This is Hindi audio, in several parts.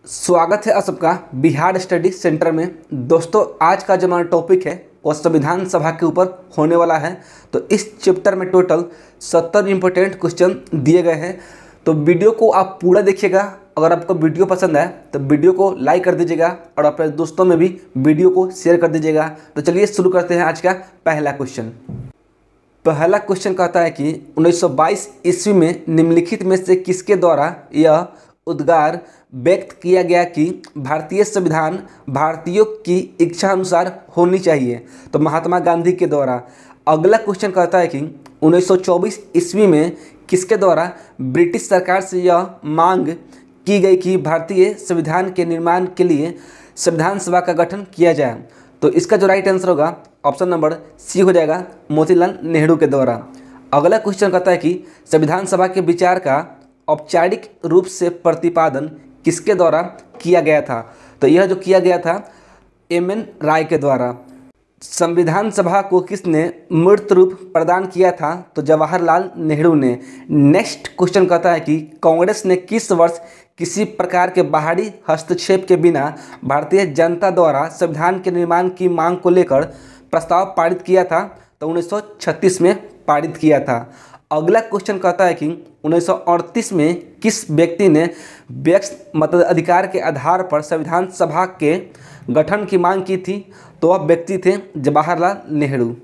स्वागत है आप सबका बिहार स्टडी सेंटर में। दोस्तों, आज का जो हमारा टॉपिक है वो संविधान सभा के ऊपर होने वाला है। तो इस चैप्टर में टोटल 70 इंपॉर्टेंट क्वेश्चन दिए गए हैं। तो वीडियो को आप पूरा देखिएगा। अगर आपको वीडियो पसंद आए तो वीडियो को लाइक कर दीजिएगा और अपने दोस्तों में भी वीडियो को शेयर कर दीजिएगा। तो चलिए शुरू करते हैं आज का पहला क्वेश्चन। पहला क्वेश्चन कहता है कि 1922 ईस्वी में निम्नलिखित में से किसके द्वारा यह उद्गार व्यक्त किया गया कि भारतीय संविधान भारतीयों की इच्छा अनुसार होनी चाहिए? तो महात्मा गांधी के द्वारा। अगला क्वेश्चन कहता है कि 1924 ईस्वी में किसके द्वारा ब्रिटिश सरकार से यह मांग की गई कि भारतीय संविधान के निर्माण के लिए संविधान सभा का गठन किया जाए? तो इसका जो राइट आंसर होगा ऑप्शन नंबर सी हो जाएगा, मोतीलाल नेहरू के द्वारा। अगला क्वेश्चन कहता है कि संविधान सभा के विचार का औपचारिक रूप से प्रतिपादन किसके द्वारा किया गया था? तो यह जो किया गया था एम.एन. राय के द्वारा। संविधान सभा को किसने मूर्त रूप प्रदान किया था? तो जवाहरलाल नेहरू ने। नेक्स्ट क्वेश्चन कहता है कि कांग्रेस ने किस वर्ष किसी प्रकार के बाहरी हस्तक्षेप के बिना भारतीय जनता द्वारा संविधान के निर्माण की मांग को लेकर प्रस्ताव पारित किया था? तो 1936 में पारित किया था। अगला क्वेश्चन कहता है कि 1938 में किस व्यक्ति ने व्यक्त मताधिकार के आधार पर संविधान सभा के गठन की मांग की थी? तो वह व्यक्ति थे जवाहरलाल नेहरू।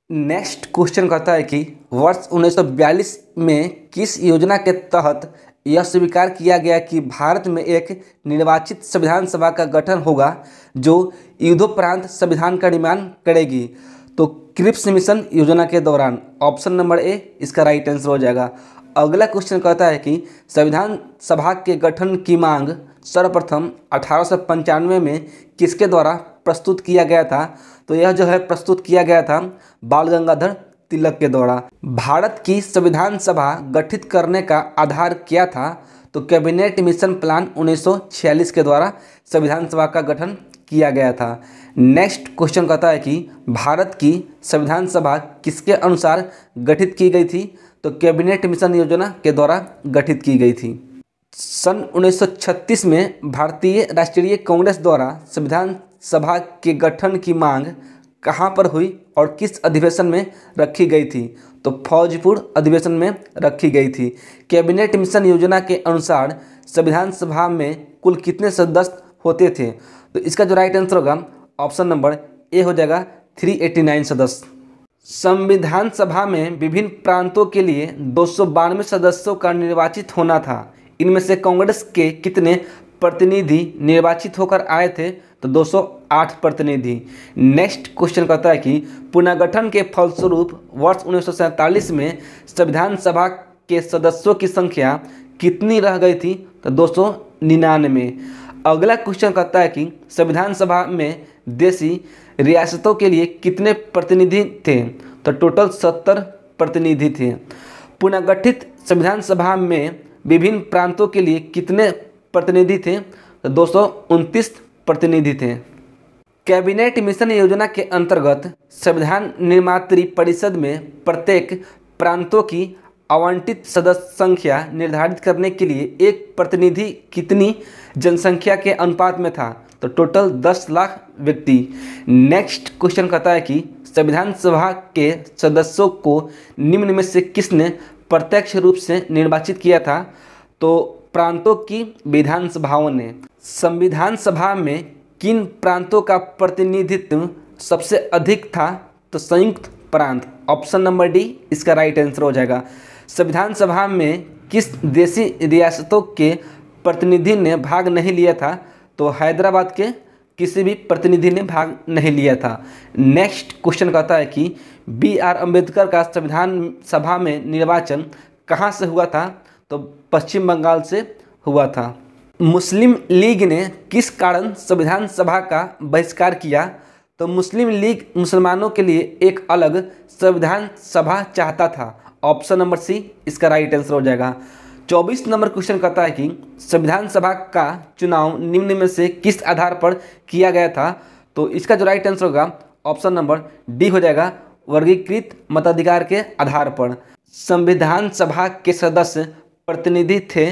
नेक्स्ट क्वेश्चन कहता है कि वर्ष 1942 में किस योजना के तहत यह स्वीकार किया गया कि भारत में एक निर्वाचित संविधान सभा का गठन होगा जो युद्धोपरांत संविधान का निर्माण करेगी? तो क्रिप्स मिशन योजना के दौरान। ऑप्शन नंबर ए इसका राइट आंसर हो जाएगा। अगला क्वेश्चन कहता है कि संविधान सभा के गठन की मांग सर्वप्रथम 1895 में किसके द्वारा प्रस्तुत किया गया था? तो यह जो है प्रस्तुत किया गया था बाल गंगाधर तिलक के द्वारा। भारत की संविधान सभा गठित करने का आधार क्या था? तो कैबिनेट मिशन प्लान 1946 के द्वारा संविधान सभा का गठन किया गया था। नेक्स्ट क्वेश्चन कहता है कि भारत की संविधान सभा किसके अनुसार गठित की गई थी? तो कैबिनेट मिशन योजना के द्वारा गठित की गई थी। सन 1936 में भारतीय राष्ट्रीय कांग्रेस द्वारा संविधान सभा के गठन की मांग कहाँ पर हुई और किस अधिवेशन में रखी गई थी? तो फौजपुर अधिवेशन में रखी गई थी। कैबिनेट मिशन योजना के अनुसार संविधान सभा में कुल कितने सदस्य होते थे? तो इसका जो राइट आंसर होगा ऑप्शन नंबर ए हो जाएगा, 389 सदस्य। संविधान सभा में विभिन्न प्रांतों के लिए 292 सदस्यों का निर्वाचित होना था। इनमें से कांग्रेस के कितने प्रतिनिधि निर्वाचित होकर आए थे? तो 208 प्रतिनिधि। नेक्स्ट क्वेश्चन कहता है कि पुनर्गठन के फलस्वरूप वर्ष 1947 में संविधान सभा के सदस्यों की संख्या कितनी रह गई थी? तो 299। अगला क्वेश्चन कहता है कि संविधान सभा में देशी रियासतों के लिए कितने प्रतिनिधि थे? तो टोटल 70 प्रतिनिधि थे। पुनर्गठित संविधान सभा में विभिन्न प्रांतों के लिए कितने प्रतिनिधि थे? तो 229 प्रतिनिधि थे। कैबिनेट मिशन योजना के अंतर्गत संविधान निर्मात्री परिषद में प्रत्येक प्रांतों की आवंटित सदस्य संख्या निर्धारित करने के लिए एक प्रतिनिधि कितनी जनसंख्या के अनुपात में था? तो टोटल 10 लाख व्यक्ति। नेक्स्ट क्वेश्चन कहता है कि संविधान सभा के सदस्यों को निम्न में से किसने प्रत्यक्ष रूप से निर्वाचित किया था? तो प्रांतों की विधानसभाओं ने। संविधान सभा में किन प्रांतों का प्रतिनिधित्व सबसे अधिक था? तो संयुक्त प्रांत। ऑप्शन नंबर डी इसका राइट आंसर हो जाएगा। संविधान सभा में किस देशी रियासतों के प्रतिनिधि ने भाग नहीं लिया था? तो हैदराबाद के किसी भी प्रतिनिधि ने भाग नहीं लिया था। नेक्स्ट क्वेश्चन कहता है कि बी.आर. अम्बेडकर का संविधान सभा में निर्वाचन कहाँ से हुआ था? तो पश्चिम बंगाल से हुआ था। मुस्लिम लीग ने किस कारण संविधान सभा का बहिष्कार किया? तो मुस्लिम लीग मुसलमानों के लिए एक अलग संविधान सभा चाहता था। ऑप्शन नंबर सी इसका राइट आंसर हो जाएगा। 24 नंबर क्वेश्चन कहता है कि संविधान सभा का चुनाव निम्न में से किस आधार पर किया गया था? तो इसका जो राइट आंसर होगा ऑप्शन नंबर डी हो जाएगा, वर्गीकृत मताधिकार के आधार पर। संविधान सभा के सदस्य प्रतिनिधि थे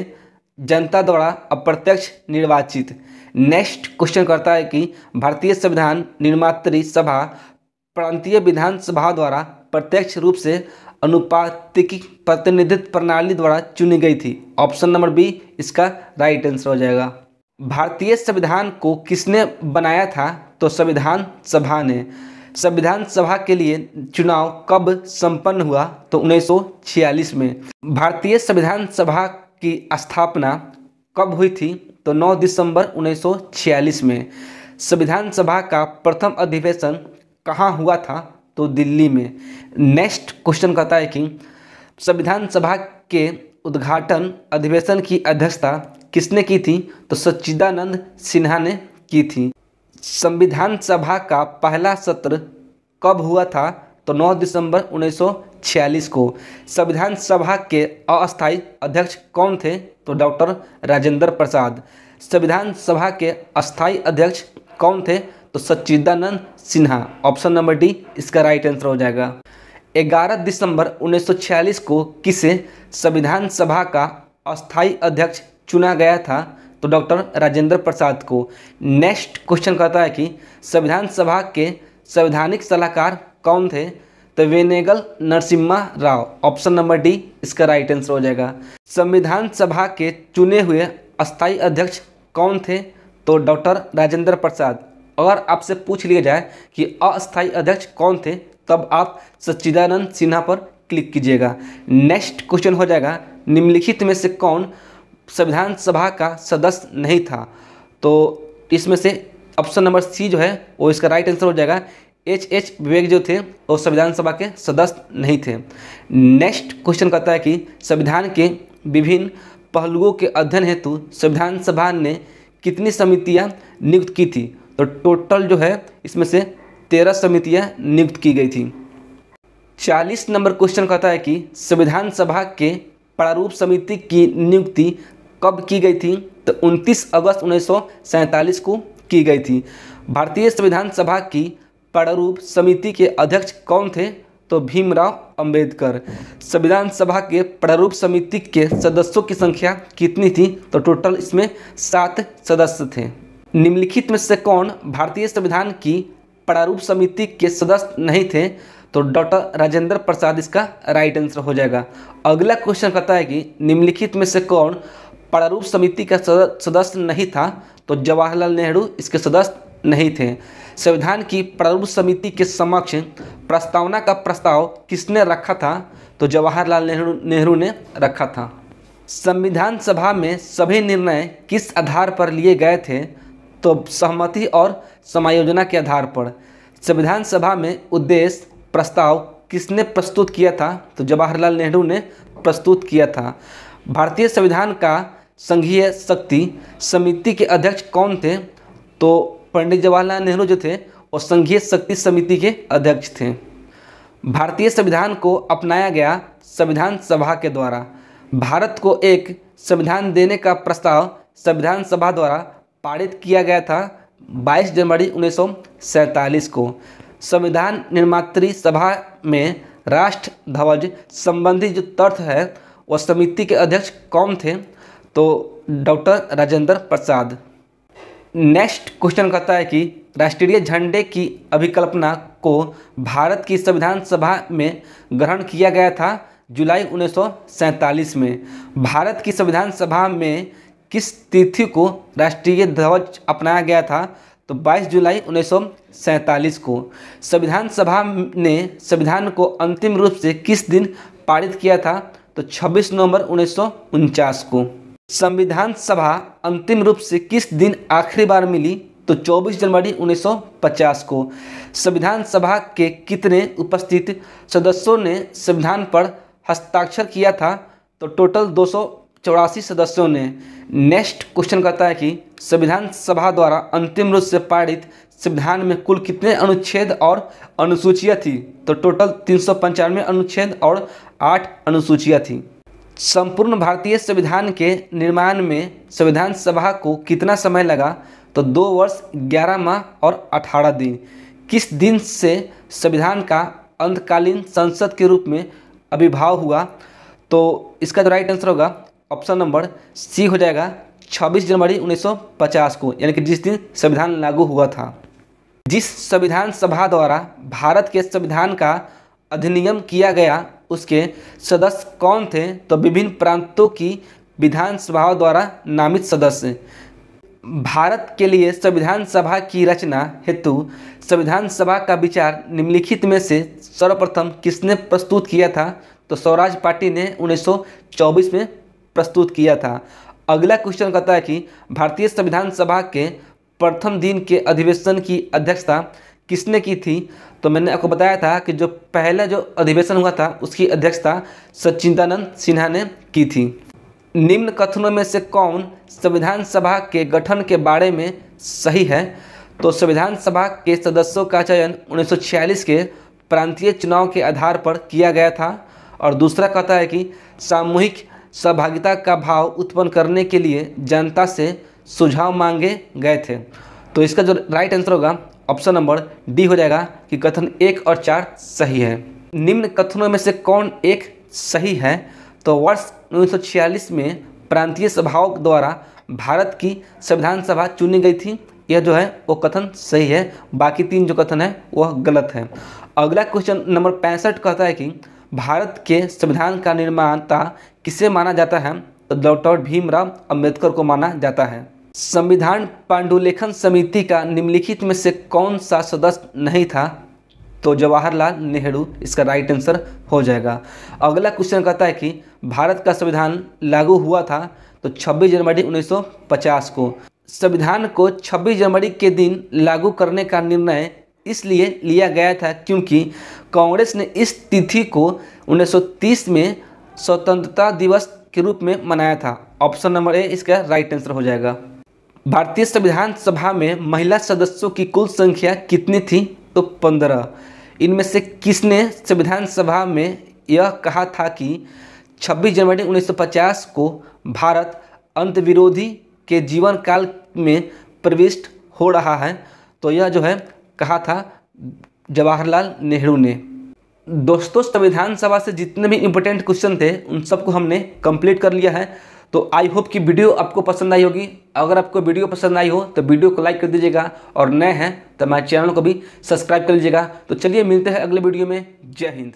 जनता द्वारा अप्रत्यक्ष निर्वाचित। नेक्स्ट क्वेश्चन करता है कि भारतीय संविधान निर्मात्री सभा प्रांतीय विधानसभा द्वारा प्रत्यक्ष रूप से अनुपातिक प्रतिनिधित्व प्रणाली द्वारा चुनी गई थी। ऑप्शन नंबर बी इसका राइट आंसर हो जाएगा। भारतीय संविधान को किसने बनाया था? तो संविधान सभा ने। संविधान सभा के लिए चुनाव कब संपन्न हुआ? तो 1946 में। भारतीय संविधान सभा की स्थापना कब हुई थी? तो 9 दिसंबर 1946 में। संविधान सभा का प्रथम अधिवेशन कहाँ हुआ था? तो दिल्ली में। नेक्स्ट क्वेश्चन कहता है कि संविधान सभा के उद्घाटन अधिवेशन की अध्यक्षता किसने की थी? तो सच्चिदानंद सिन्हा ने की थी। संविधान सभा का पहला सत्र कब हुआ था? तो 9 दिसंबर 1946 को। संविधान सभा के अस्थायी अध्यक्ष कौन थे? तो डॉक्टर राजेंद्र प्रसाद। संविधान सभा के अस्थायी अध्यक्ष कौन थे? तो सच्चिदानंद सिन्हा। ऑप्शन नंबर डी इसका राइट आंसर हो जाएगा। 11 दिसंबर 1946 को किसे संविधान सभा का अस्थायी अध्यक्ष चुना गया था? तो डॉक्टर राजेंद्र प्रसाद को। नेक्स्ट क्वेश्चन कहता है कि संविधान सभा के संवैधानिक सलाहकार कौन थे? तो Benegal Narasimha Rao. Option number D इसका राइट आंसर हो जाएगा। संविधान सभा के चुने हुए अस्थायी अध्यक्ष कौन थे? तो डॉक्टर राजेंद्र प्रसाद। अगर आपसे पूछ लिया जाए कि अस्थायी अध्यक्ष कौन थे, तब आप सच्चिदानंद सिन्हा पर क्लिक कीजिएगा। नेक्स्ट क्वेश्चन हो जाएगा, निम्नलिखित में से कौन संविधान सभा का सदस्य नहीं था? तो इसमें से ऑप्शन नंबर सी जो है वो इसका राइट आंसर हो जाएगा। एच विवेक जो थे वो संविधान सभा के सदस्य नहीं थे। नेक्स्ट क्वेश्चन कहता है कि संविधान के विभिन्न पहलुओं के अध्ययन हेतु संविधान सभा ने कितनी समितियां नियुक्त की थी? तो टोटल जो है इसमें से 13 समितियां नियुक्त की गई थी। 40 नंबर क्वेश्चन कहता है कि संविधान सभा के प्रारूप समिति की नियुक्ति कब की गई थी? तो 29 अगस्त 1947 को की गई थी। भारतीय संविधान सभा की प्रारूप समिति के अध्यक्ष कौन थे? तो भीमराव अंबेडकर। संविधान सभा के प्रारूप समिति के सदस्यों की संख्या कितनी थी? तो टोटल इसमें 7 सदस्य थे। निम्नलिखित में से कौन भारतीय संविधान की प्रारूप समिति के सदस्य नहीं थे? तो डॉक्टर राजेंद्र प्रसाद इसका राइट आंसर हो जाएगा। अगला क्वेश्चन कहता है कि निम्नलिखित में से कौन प्रारूप समिति का सदस्य नहीं था? तो जवाहरलाल नेहरू इसके सदस्य नहीं थे। संविधान की प्रारूप समिति के समक्ष प्रस्तावना का प्रस्ताव किसने रखा था? तो जवाहरलाल नेहरू ने रखा था। संविधान सभा में सभी निर्णय किस आधार पर लिए गए थे? तो सहमति और समायोजना के आधार पर। संविधान सभा में उद्देश्य प्रस्ताव किसने प्रस्तुत किया था? तो जवाहरलाल नेहरू ने प्रस्तुत किया था। भारतीय संविधान का संघीय शक्ति समिति के अध्यक्ष कौन थे? तो पंडित जवाहरलाल नेहरू जो थे वो संघीय शक्ति समिति के अध्यक्ष थे। भारतीय संविधान को अपनाया गया संविधान सभा के द्वारा। भारत को एक संविधान देने का प्रस्ताव संविधान सभा द्वारा पारित किया गया था 22 जनवरी 1947 को। संविधान निर्मात्री सभा में राष्ट्र ध्वज संबंधी जो तथ्य है वह समिति के अध्यक्ष कौन थे? तो doctor Rajendra Prasad. Next question कहता है कि राष्ट्रीय झंडे की अभिकल्पना को भारत की संविधान सभा में ग्रहण किया गया था जुलाई 1947 में। भारत की संविधान सभा में किस तिथि को राष्ट्रीय ध्वज अपनाया गया था? तो 22 जुलाई 1947 को। संविधान सभा ने संविधान को अंतिम रूप से किस दिन पारित किया था? तो 26 नवंबर 1949 को। संविधान सभा अंतिम रूप से किस दिन आखिरी बार मिली? तो 24 जनवरी 1950 को। संविधान सभा के कितने उपस्थित सदस्यों ने संविधान पर हस्ताक्षर किया था? तो टोटल 284 सदस्यों ने। नेक्स्ट क्वेश्चन कहता है कि संविधान सभा द्वारा अंतिम रूप से पारित संविधान में कुल कितने अनुच्छेद और अनुसूचियाँ थी? तो टोटल 395 अनुच्छेद और 8 अनुसूचियाँ थी। संपूर्ण भारतीय संविधान के निर्माण में संविधान सभा को कितना समय लगा? तो 2 वर्ष 11 माह और 18 दिन। किस दिन से संविधान का अंतकालीन संसद के रूप में आविर्भाव हुआ? तो इसका जो राइट आंसर होगा ऑप्शन नंबर सी हो जाएगा 26 जनवरी 1950 को, यानी कि जिस दिन संविधान लागू हुआ था। जिस संविधान सभा द्वारा भारत के संविधान का अधिनियम किया गया उसके सदस्य कौन थे? तो विभिन्न प्रांतों की विधानसभाओं द्वारा नामित सदस्य। भारत के लिए संविधान सभा की रचना हेतु संविधान सभा का विचार निम्नलिखित में से सर्वप्रथम किसने प्रस्तुत किया था? तो स्वराज पार्टी ने 1924 में प्रस्तुत किया था। अगला क्वेश्चन कहता है कि भारतीय संविधान सभा के प्रथम दिन के अधिवेशन की अध्यक्षता किसने की थी? तो मैंने आपको बताया था कि जो पहला जो अधिवेशन हुआ था उसकी अध्यक्षता सच्चिदानंद सिन्हा ने की थी। निम्न कथनों में से कौन संविधान सभा के गठन के बारे में सही है? तो संविधान सभा के सदस्यों का चयन 1946 के प्रांतीय चुनाव के आधार पर किया गया था। और दूसरा कहता है कि सामूहिक सहभागिता का भाव उत्पन्न करने के लिए जनता से सुझाव मांगे गए थे। तो इसका जो राइट आंसर होगा ऑप्शन नंबर डी हो जाएगा कि कथन 1 और 4 सही है। निम्न कथनों में से कौन एक सही है? तो वर्ष 1946 में प्रांतीय सभाओं द्वारा भारत की संविधान सभा चुनी गई थी, यह जो है वो कथन सही है। बाकी 3 जो कथन है वह गलत है। अगला क्वेश्चन नंबर 65 कहता है कि भारत के संविधान का निर्माता किसे माना जाता है? तो डॉक्टर भीमराव अंबेडकर को माना जाता है। संविधान पांडुलेखन समिति का निम्नलिखित में से कौन सा सदस्य नहीं था? तो जवाहरलाल नेहरू इसका राइट आंसर हो जाएगा। अगला क्वेश्चन कहता है कि भारत का संविधान लागू हुआ था तो 26 जनवरी 1950 को। संविधान को 26 जनवरी के दिन लागू करने का निर्णय इसलिए लिया गया था क्योंकि कांग्रेस ने इस तिथि को 1930 में स्वतंत्रता दिवस के रूप में मनाया था। ऑप्शन नंबर ए इसका राइट आंसर हो जाएगा। भारतीय संविधान सभा में महिला सदस्यों की कुल संख्या कितनी थी? तो 15। इनमें से किसने संविधान सभा में यह कहा था कि 26 जनवरी 1950 को भारत अंतविरोधी के जीवन काल में प्रविष्ट हो रहा है? तो यह जो है कहा था जवाहरलाल नेहरू ने। दोस्तों, संविधान सभा से जितने भी इम्पोर्टेंट क्वेश्चन थे उन सबको हमने कंप्लीट कर लिया है। तो आई होप कि वीडियो आपको पसंद आई होगी। अगर आपको वीडियो पसंद आई हो तो वीडियो को लाइक कर दीजिएगा और नए हैं तो हमारे चैनल को भी सब्सक्राइब कर लीजिएगा। तो चलिए मिलते हैं अगले वीडियो में। जय हिंद।